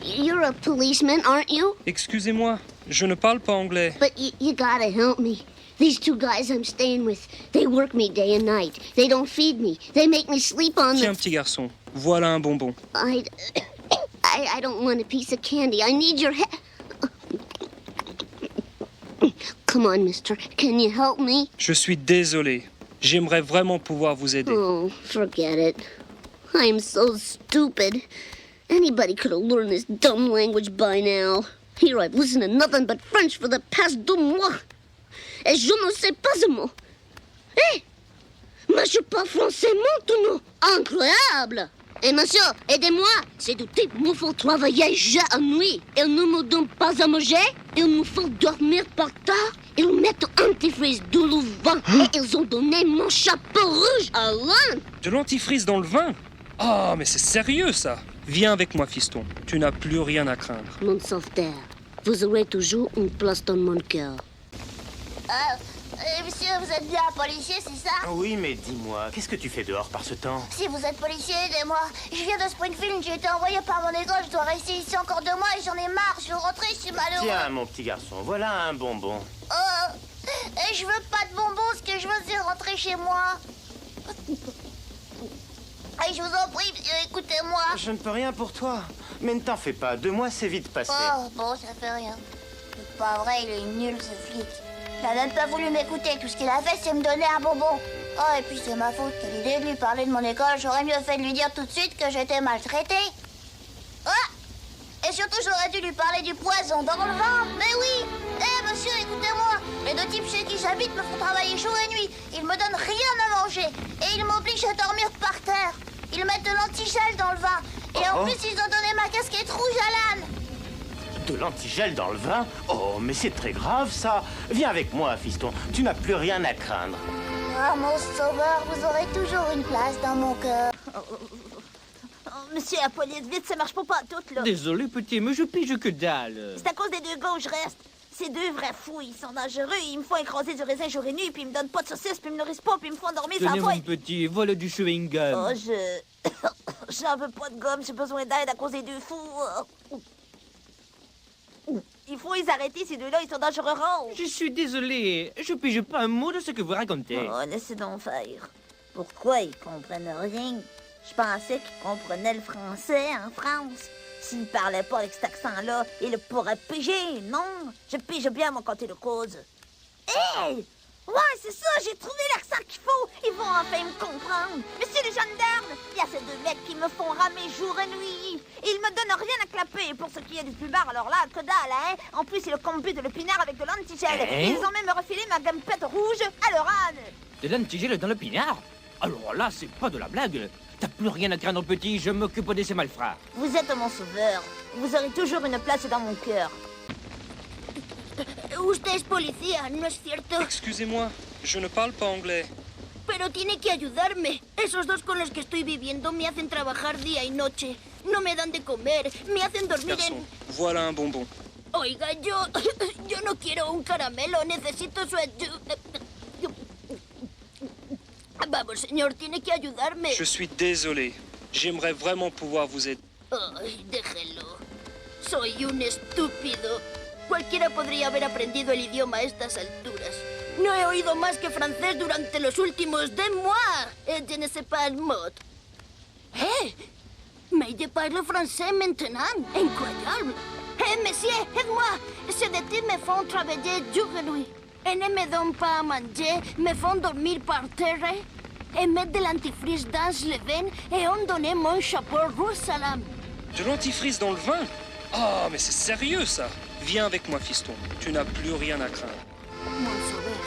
You're a policeman, aren't you? Excusez-moi, je ne parle pas anglais. But you gotta help me. These two guys I'm staying with, they work me day and night. They don't feed me. They make me sleep on Tiens, the... petit garçon, voilà un bonbon. I don't want a piece of candy. I need your Come on, mister. Can you help me? Je suis désolé. J'aimerais vraiment pouvoir vous aider. Oh, forget it. I am so stupid. Anybody could have learned this dumb language by now. Here I've listened to nothing but French for the past 2 mois. Et je ne sais pas un mot. Hé! Mais je parle français maintenant. Incroyable! Et monsieur, aidez-moi. Ces deux types me font travailler jour et nuit. Ils ne me donnent pas à manger. Ils me font dormir par terre. Ils mettent antifreeze dans le vin. Et ils ont donné mon chapeau rouge à l'un. De l'antifreeze dans le vin? Oh, mais c'est sérieux ça. Viens avec moi, fiston. Tu n'as plus rien à craindre. Mon sauveteur, vous aurez toujours une place dans mon cœur. Monsieur, vous êtes bien un policier, c'est ça? Oui, mais dis-moi, qu'est-ce que tu fais dehors par ce temps? Si vous êtes policier, aidez-moi. Je viens de Springfield, j'ai été envoyé par mon école, je dois rester ici encore 2 mois et j'en ai marre, je veux rentrer, je suis malheureux. Tiens, mon petit garçon, voilà un bonbon. Et je veux pas de bonbons, ce que je veux c'est rentrer chez moi. Et je vous en prie, monsieur, écoutez-moi. Je ne peux rien pour toi. Mais ne t'en fais pas, 2 mois c'est vite passé. Oh, bon, ça fait rien. C'est pas vrai, il est nul ce flic. Il a même pas voulu m'écouter, tout ce qu'il a fait c'est me donner un bonbon. Oh, et puis c'est ma faute, quelle idée de lui parler de mon école, j'aurais mieux fait de lui dire tout de suite que j'étais maltraitée. Et surtout j'aurais dû lui parler du poison dans le vin. Mais oui. Monsieur, écoutez-moi, les 2 types chez qui j'habite me font travailler jour et nuit. Ils me donnent rien à manger et ils m'obligent à dormir par terre. Ils mettent de l'antigel dans le vin. Et en plus ils ont donné ma casquette rouge à l'âne. De l'antigel dans le vin? Oh, mais c'est très grave ça. Viens avec moi, fiston, tu n'as plus rien à craindre. Ah, mon sauveur, vous aurez toujours une place dans mon cœur. Monsieur la police, vite, ça marche pas tout, là. Désolé, petit, mais je pige que dalle. C'est à cause des 2 gars où je reste. Ces 2 vrais fous, ils sont dangereux. Ils me font écraser du raisin jour et nuit, puis ils me donnent pas de saucisses, puis ils me nourrissent pas, puis ils me font dormir sans Tenez, foi. mon petit, voilà du chewing-gum. Oh, j'en veux pas de gomme, j'ai besoin d'aide à cause des 2 fous. Il faut les arrêter, ces 2-là, ils sont dangereux. Je suis désolé, je pige pas un mot de ce que vous racontez. Oh, laissez donc faire. Pourquoi ils comprennent rien? Je pensais qu'ils comprenaient le français en France. S'ils parlaient pas avec cet accent-là, ils pourraient piger, non? Je pige bien mon côté de cause. Hey! Ouais, c'est ça, j'ai trouvé l'accent qu'il faut. Ils vont enfin me comprendre. Monsieur le gendarme, il y a ces 2 mecs qui me font ramer jour et nuit. Ils me donnent rien à clapper. Pour ce qui est du pubard, alors là, que dalle, hein? En plus, c'est le combi de l'épinard avec de l'antigel. Hein? Ils ont même refilé ma gumpette rouge à leur âne. De l'antigel dans le pinard? Alors là, c'est pas de la blague. T'as plus rien à craindre, petit, je m'occupe de ces malfrats. Vous êtes mon sauveur. Vous aurez toujours une place dans mon cœur. Usted es policía, ¿no es cierto? Excusez-moi, je ne parle pas anglais. Pero tiene que ayudarme. Esos 2 con los que estoy viviendo me hacen trabajar día y noche. No me dan de comer, me hacen dormir Garçon, en... voilà un bonbon. Oiga, yo no quiero un caramelo, necesito su ayuda. Vamos, señor, tiene que ayudarme. Je suis désolé. J'aimerais vraiment pouvoir vous aider. Ay, déjelo. Soy un estúpido. Cualquiera podría haber aprendido el idioma a estas alturas. No he oído más que francés durante los últimos 2 mois. Et je ne sais pas le mot. Hé! Mais je parle français maintenant. Incroyable. Hé, monsieur, aide-moi. Ces 2 types me font travailler jour et nuit. Et ne me donnent pas à manger, me font dormir par terre. Et mettent de l'antifreeze dans le vin et ont donné mon chapeau rouge à l'âme. De l'antifreeze dans le vin? Oh, mais c'est sérieux ça. Viens avec moi, fiston. Tu n'as plus rien à craindre. Mon sauveur,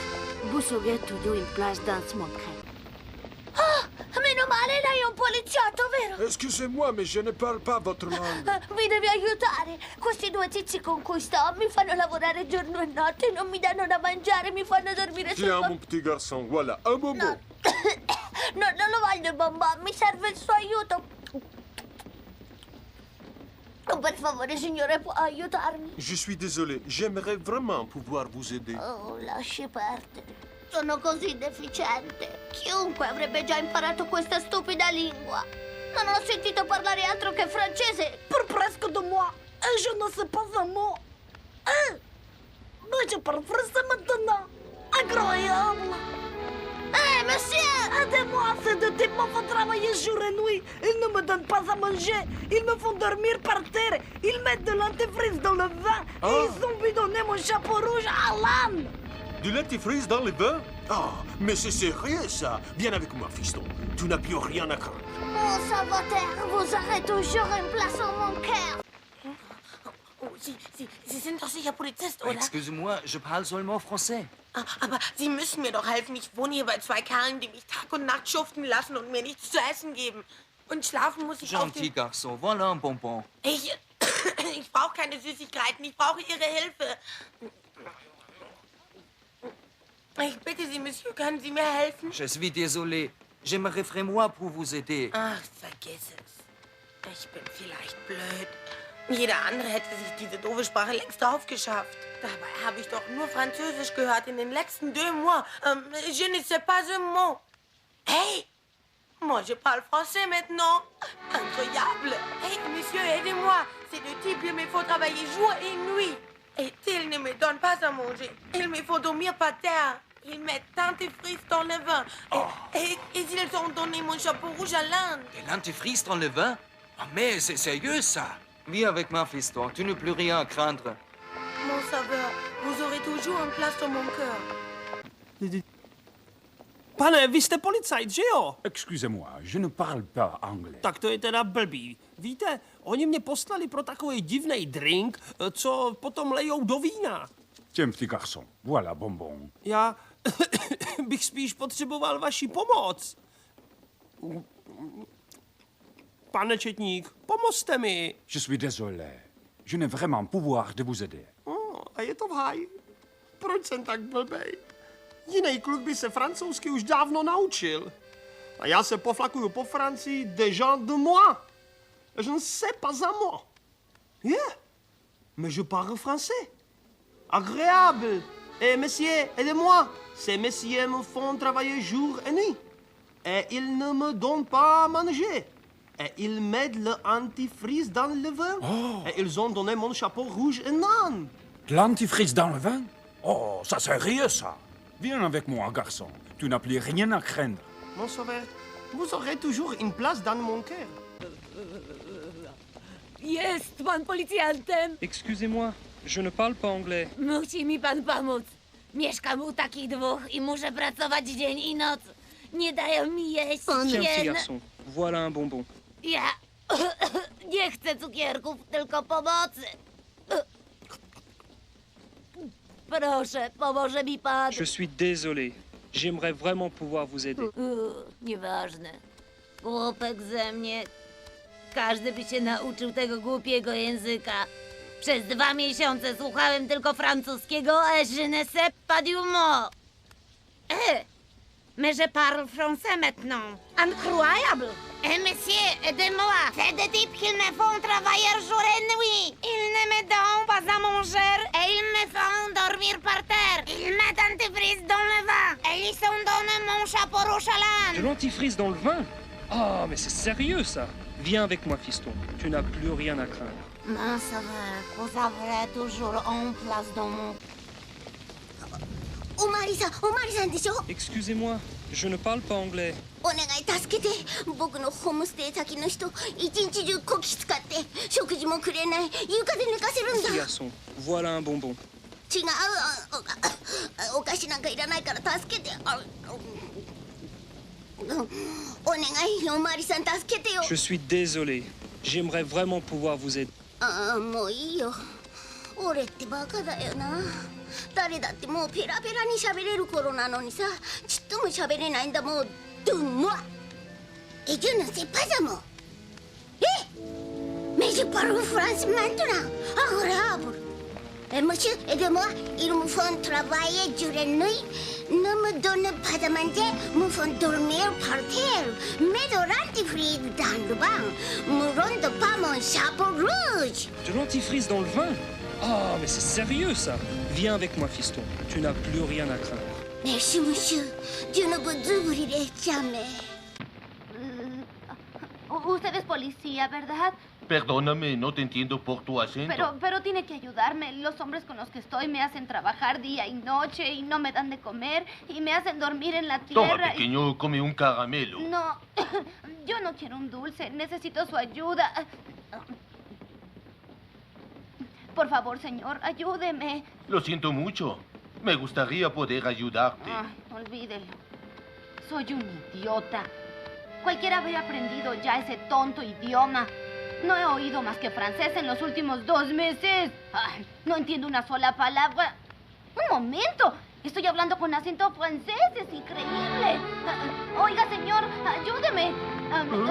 vous aurez toujours une place dans mon cœur. Ah! Meno male, lei è un poliziotto, vero? Excusez-moi, mais je ne parle pas votre langue. Mi devi aiutare. Questi 2 tizi con cui sto mi fanno lavorare giorno e notte, non mi danno da mangiare, mi fanno dormire Tiens, sul... mon petit garçon, voilà, un bonbon. No. No, non lo voglio, babà, mi serve il suo aiuto. Oh, per favore, signore, può aiutarmi? Je suis désolé, j'aimerais vraiment pouvoir vous aider. Oh, lasci perdere. Sono così deficiente. Chiunque avrebbe già imparato questa stupida lingua. Non ho sentito parlare altro che francese per presque 2 mois. je ne sais pas un mot. Hein? Mais je parle français maintenant. Incroyable. Hé, monsieur! Aidez-moi, ces deux types me font travailler jour et nuit. Ils ne me donnent pas à manger. Ils me font dormir par terre. Ils mettent de l'antifreeze dans le vin. Et ils ont bidonné mon chapeau rouge à l'âne. Du dentifrice dans le vin? Ah, mais c'est sérieux ça. Viens avec moi, fiston. Tu n'as plus rien à craindre. Mon Salvatore, vous aurez toujours une place en mon cœur. Oh, Sie sind doch sicher Polizist, oder? Excuse-moi, je parle seulement français. Aber Sie müssen mir doch helfen. Ich wohne hier bei zwei Kerlen, die mich Tag und Nacht schuften lassen und mir nichts zu essen geben. Und schlafen muss ich auf Gentil dem... garçon, voilà un bonbon. Ich brauche keine Süßigkeiten. Ich brauche Ihre Hilfe. Ich bitte Sie, Monsieur, können Sie mir helfen? Je suis désolé. J'aimerais vraiment pour vous aider. Ach, vergiss es. Ich bin vielleicht blöd. Jeder andere hätte sich diese doofe Sprache längst drauf geschafft. Dabei habe ich doch nur Französisch gehört in den letzten 2 mois. Je ne sais pas un mot. Hey! Moi, je parle français maintenant. Incroyable. Hey, monsieur, aidez-moi. Ces deux types, il me faut travailler jour et nuit. Et ils ne me donnent pas à manger. Il me faut dormir par terre. Ils mettent dentifrice dans le vin. Et ils ont donné mon chapeau rouge à l'Inde. De l'antifrice dans le vin? Oh, mais c'est sérieux, ça. Viens avec moi, fiston. Tu n'as plus rien à craindre. Mon sauveur, vous aurez toujours une place dans mon cœur. Pane, vy jste policajt, že jo? Excusez-moi, je ne parle pas anglais. Tak to je teda blbý. Víte, oni mě poslali pro takový divný drink, co potom lejou do vína. Tiens, petit garçon, voilà bonbon. Já bych spíš potřeboval vaši pomoc. Pane četník, pomozte mi. Je suis désolé. Je n'ai vraiment pouvoir de vous aider. A je to v háji. Proč jsem tak blbej? Jiný kluk by se francouzsky už dávno naučil. A já se poflakuju po Francii déjà de moi. Je ne sais pas un mot. Yeah, mais je parle français. Agréable. Et monsieur, aidez-moi. Ces messieurs me font travailler jour et nuit. Et ils ne me donnent pas à manger. Et ils mettent le antifreeze dans le vin. Et ils ont donné mon chapeau rouge et non. De l'antifrice dans le vin? Oh, ça c'est sérieux, ça. Viens avec moi, garçon. Tu n'as plus rien à craindre. Mon sauveur, vous aurez toujours une place dans mon cœur. Jest pan policjantem. Excusez-moi, je ne parle pas anglais. Musi mi pan pomóc. Mieszkam u takich dwóch i muszę pracować dzień i noc. Nie dają mi jeść. Tiens, petit garçon, voilà un bonbon. Ja nie chcę cukierków, tylko pomocy. Proszę, pomoże mi pan. Je suis désolé. J'aimerais vraiment pouvoir vous aider. Nieważne. Głupek ze mnie. Każdy by się nauczył tego głupiego języka. Przez 2 miesiące słuchałem tylko francuskiego, et je ne sais pas du mot. Mais je parle français maintenant. Incroyable. Monsieur, aidez-moi. C'est des types qui me font travailler jour et nuit. Ils ne me donnent pas à manger et ils me font dormir par terre. Ils mettent antifreeze dans le vin et ils ont donné mon chapeau rouge à l'âne. De l'antifrice dans le vin? Ah, mais c'est sérieux, ça. Viens avec moi, fiston. Tu n'as plus rien à craindre. Mon sauveur, vous aurez toujours une place dans mon... Omari-san でしょ? Excusez-moi, je ne parle pas anglais. お願い助けて。僕のホームステイ先の人、一日中こき使って食事もくれない。床で寝かせるんだ。 Petit garçon, voilà un bonbon. 違う。お菓子なんかいらないから助けて。お願い、おまわりさん助けてよ。 Je suis désolé. J'aimerais vraiment pouvoir vous aider. もういいよ。俺ってバカだよな。誰だってもうペラペラに喋れる頃なのにさ、ちっとも喋れないんだもん。ドゥンモア。Et je ne sais pas un mot. Mais je parle français maintenant. Agréable. Monsieur, aidez-moi. Ils me font travailler jour et nuit. Ne me donnent pas à manger. Me font dormir par terre. Mettent de l'antifreeze dans le vin. Me rendent pas mon chapeau rouge. De l'antifrice dans le vin? Ah, mais c'est sérieux, ça. Viens avec moi, fiston. Tu n'as plus rien à craindre. Merci, monsieur. Je ne vous oublierai jamais. Usted es policía, ¿verdad? Perdóname, no te entiendo por tu acento. Pero tiene que ayudarme. Los hombres con los que estoy me hacen trabajar día y noche y no me dan de comer y me hacen dormir en la tierra. Toma, pequeño, come un caramelo. No, yo no quiero un dulce. Necesito su ayuda. Por favor, señor, ayúdeme. Lo siento mucho. Me gustaría poder ayudarte. Ay, olvídelo. Soy un idiota. Cualquiera habría aprendido ya ese tonto idioma. No he oído más que francés en los últimos 2 meses. Ay, no entiendo una sola palabra. Un momento. Estoy hablando con acento francés. Es increíble. Oiga, señor, ayúdeme.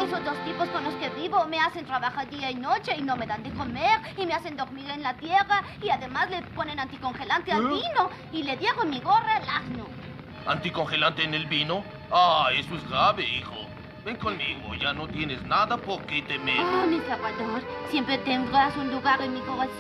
Esos 2 tipos con los que vivo me hacen trabajar día y noche y no me dan de comer y me hacen dormir en la tierra y además le ponen anticongelante al vino y le dieron mi gorra al asno. ¿Anticongelante en el vino? Ah, eso es grave, hijo. Ven conmigo, ya no tienes nada por qué temer. Oh, mi Salvador, siempre tendrás un lugar en mi corazón.